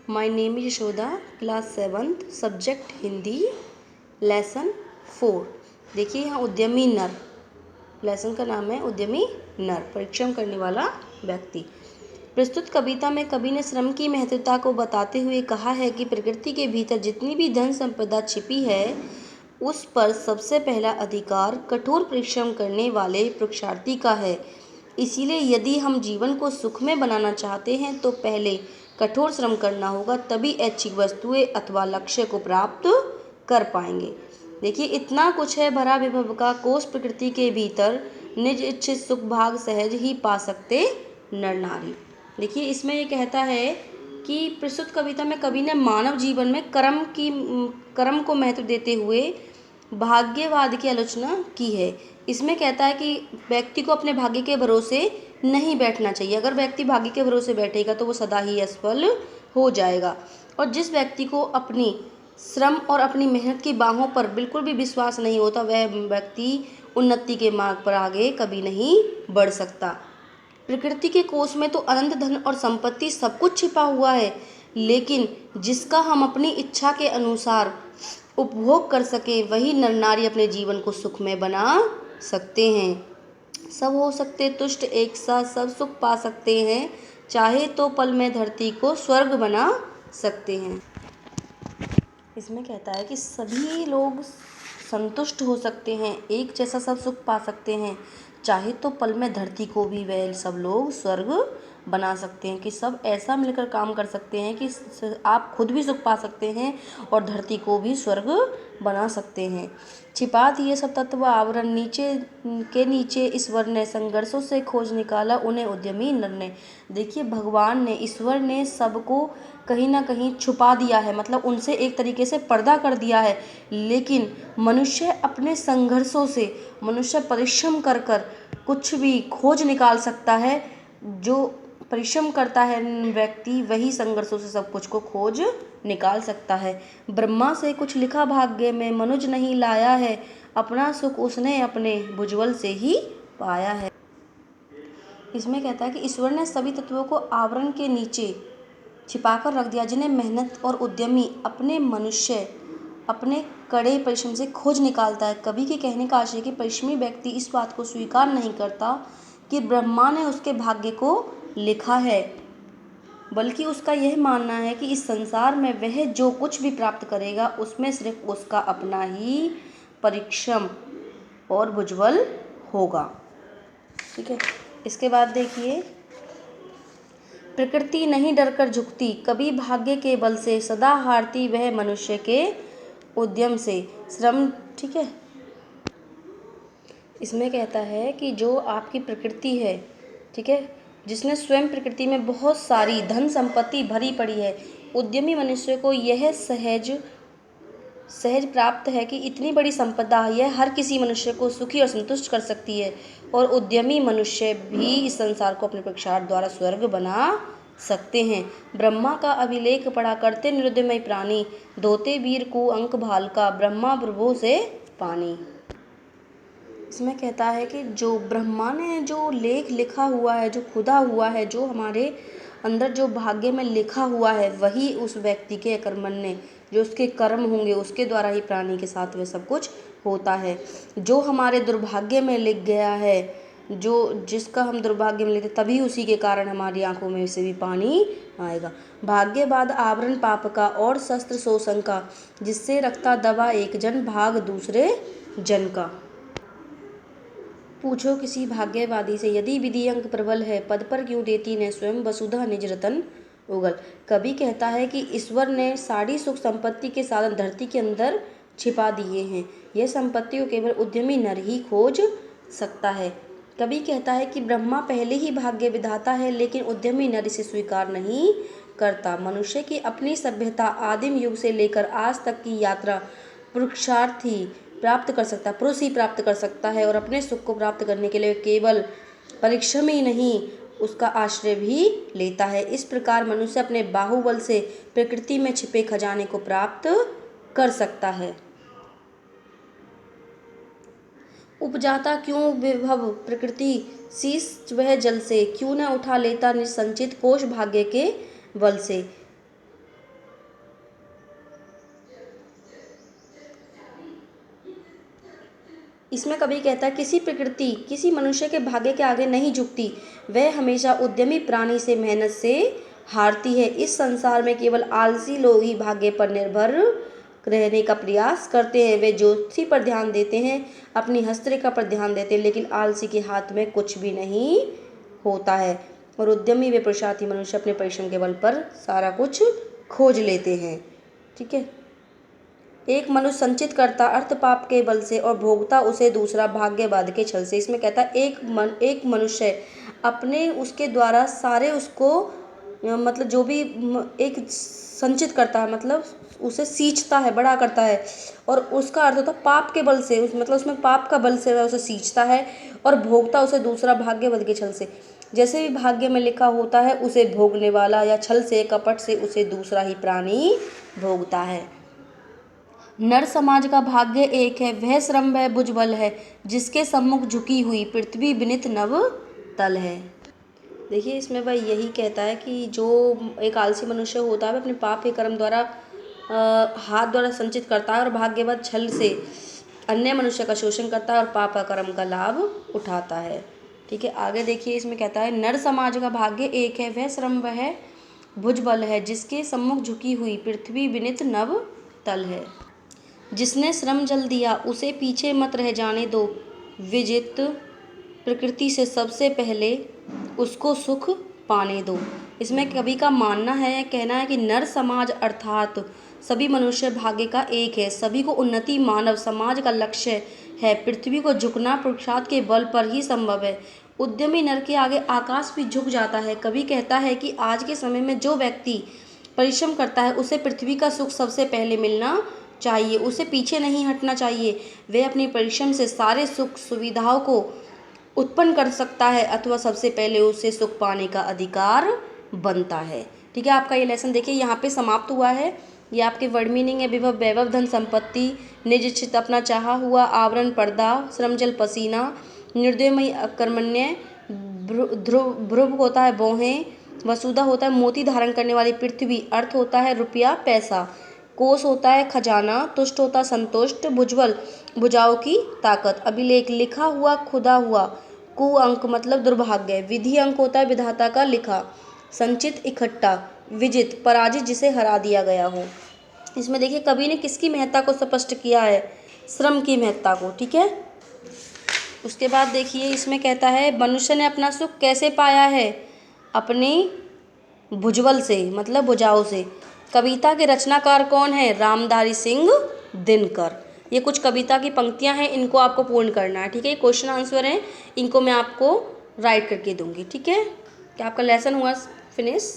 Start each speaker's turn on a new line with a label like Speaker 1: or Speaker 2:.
Speaker 1: My name is Yashoda, class 7th, subject Hindi, lesson 4। देखिए यहाँ उद्यमी नर, लेसन का नाम है उद्यमी नर, परिश्रम करने वाला व्यक्ति। प्रस्तुत कविता में कवि ने श्रम की महत्वता को बताते हुए कहा है कि प्रकृति के भीतर जितनी भी धन संपदा छिपी है उस पर सबसे पहला अधिकार कठोर परिश्रम करने वाले पुरुषार्थी का है। इसीलिए यदि हम जीवन को सुखमय बनाना चाहते हैं तो पहले कठोर श्रम करना होगा, तभी ऐच्छिक वस्तुएं अथवा लक्ष्य को प्राप्त कर पाएंगे। देखिए इतना कुछ है भरा विभव का कोष प्रकृति के भीतर, निज इच्छित सुख भाग सहज ही पा सकते नर नारी। देखिए इसमें ये कहता है कि प्रस्तुत कविता में कवि ने मानव जीवन में कर्म को महत्व देते हुए भाग्यवाद की आलोचना की है। इसमें कहता है कि व्यक्ति को अपने भाग्य के भरोसे नहीं बैठना चाहिए। अगर व्यक्ति भाग्य के भरोसे बैठेगा तो वो सदा ही असफल हो जाएगा। और जिस व्यक्ति को अपनी श्रम और अपनी मेहनत की बाहों पर बिल्कुल भी विश्वास नहीं होता, वह व्यक्ति उन्नति के मार्ग पर आगे कभी नहीं बढ़ सकता। प्रकृति के कोष में तो अनंत धन और संपत्ति सब कुछ छिपा हुआ है, लेकिन जिसका हम अपनी इच्छा के अनुसार उपभोग कर सके वही नर नारी अपने जीवन को सुखमय बना सकते हैं। सब हो सकते तुष्ट, एक साथ सब सुख पा सकते हैं, चाहे तो पल में धरती को स्वर्ग बना सकते हैं। इसमें कहता है कि सभी लोग संतुष्ट हो सकते हैं, एक जैसा सब सुख पा सकते हैं, चाहे तो पल में धरती को भी वह सब लोग स्वर्ग बना सकते हैं। कि सब ऐसा मिलकर काम कर सकते हैं कि आप खुद भी सुख पा सकते हैं और धरती को भी स्वर्ग बना सकते हैं। छिपा दिए सब तत्व आवरण नीचे ईश्वर ने संघर्षों से खोज निकाला उन्हें उद्यमी नर ने। देखिए भगवान ने, ईश्वर ने सबको कहीं ना कहीं छुपा दिया है, मतलब उनसे एक तरीके से पर्दा कर दिया है, लेकिन मनुष्य अपने संघर्षों से, मनुष्य परिश्रम कर कर कुछ भी खोज निकाल सकता है। जो परिश्रम करता है व्यक्ति वही संघर्षों से सब कुछ को खोज निकाल सकता है। ब्रह्मा से कुछ लिखा भाग्य में मनुज नहीं लाया है, अपना सुख उसने अपने भुजबल से ही पाया है। इसमें कहता है कि ईश्वर ने सभी तत्वों को आवरण के नीचे छिपाकर रख दिया, जिन्हें मेहनत और उद्यमी अपने मनुष्य अपने कड़े परिश्रम से खोज निकालता है। कवि के कहने का आशय है कि परिश्रमी व्यक्ति इस बात को स्वीकार नहीं करता कि ब्रह्मा ने उसके भाग्य को लिखा है, बल्कि उसका यह मानना है कि इस संसार में वह जो कुछ भी प्राप्त करेगा उसमें सिर्फ उसका अपना ही परिश्रम और भुजबल होगा। ठीक है, इसके बाद देखिए, प्रकृति नहीं डरकर झुकती, कभी भाग्य के बल से सदा हारती वह मनुष्य के उद्यम से श्रम। ठीक है, इसमें कहता है कि जो आपकी प्रकृति है, ठीक है, जिसने स्वयं प्रकृति में बहुत सारी धन संपत्ति भरी पड़ी है, उद्यमी मनुष्य को यह सहज प्राप्त है कि इतनी बड़ी संपदा यह हर किसी मनुष्य को सुखी और संतुष्ट कर सकती है, और उद्यमी मनुष्य भी इस संसार को अपने पुरुषार्थ द्वारा स्वर्ग बना सकते हैं। ब्रह्मा का अभिलेख पढ़ा करते निरुद्यमय प्राणी, धोते वीर को अंक भाल का ब्रह्मा प्रभु से पानी। इसमें कहता है कि जो ब्रह्मा ने जो लेख लिखा हुआ है, जो खुदा हुआ है, जो हमारे अंदर जो भाग्य में लिखा हुआ है, वही उस व्यक्ति के कर्मण्य, जो उसके कर्म होंगे उसके द्वारा ही प्राणी के साथ वह सब कुछ होता है। जो हमारे दुर्भाग्य में लिख गया है, जो जिसका हम दुर्भाग्य में लिखते, तभी उसी के कारण हमारी आंखों में से भी पानी आएगा। भाग्यवाद आवरण पाप का और शस्त्र शोषण का, जिससे रखता दबा एक जन भाग दूसरे जन का। पूछो किसी भाग्यवादी से, यदि विधि अंक प्रबल है पद पर क्यों देती ने स्वयं वसुधा निज रतन उगल। कवि कहता है कि ईश्वर ने सारी सुख संपत्ति के साधन धरती के अंदर छिपा दिए हैं, यह संपत्ति को केवल उद्यमी नर ही खोज सकता है। कवि कहता है कि ब्रह्मा पहले ही भाग्य विधाता है, लेकिन उद्यमी नर इसे स्वीकार नहीं करता। मनुष्य की अपनी सभ्यता आदिम युग से लेकर आज तक की यात्रा पुरुषार्थी प्राप्त कर सकता है, पुरुष ही प्राप्त कर सकता है, और अपने सुख को प्राप्त करने के लिए केवल परिश्रम ही नहीं उसका आश्रय भी लेता है। इस प्रकार मनुष्य अपने बाहुबल से प्रकृति में छिपे खजाने को प्राप्त कर सकता है। उपजाता क्यों विभव प्रकृति शीश वह जल से, क्यों न उठा लेता निसंचित कोष भाग्य के बल से। इसमें कवि कहता है किसी प्रकृति किसी मनुष्य के भाग्य के आगे नहीं झुकती, वह हमेशा उद्यमी प्राणी से मेहनत से हारती है। इस संसार में केवल आलसी लोग ही भाग्य पर निर्भर रहने का प्रयास करते हैं। वे ज्योति पर ध्यान देते हैं, अपनी हस्तरेखा पर ध्यान देते हैं, लेकिन आलसी के हाथ में कुछ भी नहीं होता है। और उद्यमी वे पुरुषार्थी मनुष्य अपने परिश्रम के बल पर सारा कुछ खोज लेते हैं। ठीक है। एक मनुष्य संचित करता अर्थ पाप के बल से और भोगता उसे दूसरा भाग्यवाद के छल से। इसमें कहता है एक मनुष्य अपने उसके द्वारा सारे उसको मतलब जो भी एक संचित करता है, मतलब उसे सींचता है, बड़ा करता है, और उसका अर्थ होता है पाप के बल से, मतलब उसमें पाप का बल से वह उसे सींचता है और भोगता उसे दूसरा भाग्यवाद के छल से। जैसे भी भाग्य में लिखा होता है उसे भोगने वाला या छल से कपट से उसे दूसरा ही प्राणी भोगता है। नर समाज का भाग्य एक है, वह श्रम वह भुजबल है, जिसके सम्मुख झुकी हुई पृथ्वी विनित नव तल है। देखिए इसमें वह यही कहता है कि जो एक आलसी मनुष्य होता है अपने पाप के कर्म द्वारा हाथ द्वारा संचित करता है और भाग्यवत छल से अन्य मनुष्य का शोषण करता है और पाप कर्म का लाभ उठाता है। ठीक है, आगे देखिए इसमें कहता है नर समाज का भाग्य एक है, वह श्रम वह भुजबल है, जिसके सम्मुख झुकी हुई पृथ्वी विनित नव तल है। जिसने श्रम जल दिया उसे पीछे मत रह जाने दो, विजित प्रकृति से सबसे पहले उसको सुख पाने दो। इसमें कवि का मानना है, कहना है कि नर समाज अर्थात सभी मनुष्य भाग्य का एक है, सभी को उन्नति मानव समाज का लक्ष्य है। पृथ्वी को झुकना पुरुषार्थ के बल पर ही संभव है। उद्यमी नर के आगे आकाश भी झुक जाता है। कवि कहता है कि आज के समय में जो व्यक्ति परिश्रम करता है उसे पृथ्वी का सुख सबसे पहले मिलना चाहिए, उसे पीछे नहीं हटना चाहिए। वह अपने परिश्रम से सारे सुख सुविधाओं को उत्पन्न कर सकता है अथवा सबसे पहले उसे सुख पाने का अधिकार बनता है। ठीक है, आपका ये लेसन देखिए यहाँ पे समाप्त हुआ है। ये आपके वर्ड मीनिंग है। विभव वैभव धन संपत्ति, निज इच्छित अपना चाहा हुआ, आवरण पर्दा, श्रम जल पसीना, निर्दयमयी अकर्मण्य, भ्रुव होता है भौहें, वसुधा होता है मोती धारण करने वाली पृथ्वी, अर्थ होता है रुपया पैसा, कोश होता है खजाना, तुष्ट होता संतुष्ट, भुजबल भुजाओं की ताकत, अभिलेख लिखा हुआ खुदा हुआ, कु अंक मतलब दुर्भाग्य, विधि अंक होता है विधाता का लिखा, संचित इकट्ठा, विजित पराजित जिसे हरा दिया गया हो। इसमें देखिए कवि ने किसकी महत्ता को स्पष्ट किया है, श्रम की महत्ता को। ठीक है, उसके बाद देखिए इसमें कहता है मनुष्य ने अपना सुख कैसे पाया है, अपनी भुजबल से मतलब भुजाओं से। कविता के रचनाकार कौन है, रामधारी सिंह दिनकर। ये कुछ कविता की पंक्तियां हैं, इनको आपको पूर्ण करना है। ठीक है, ये क्वेश्चन आंसर हैं, इनको मैं आपको राइट करके दूंगी। ठीक है, क्या आपका लेसन हुआ फिनिश।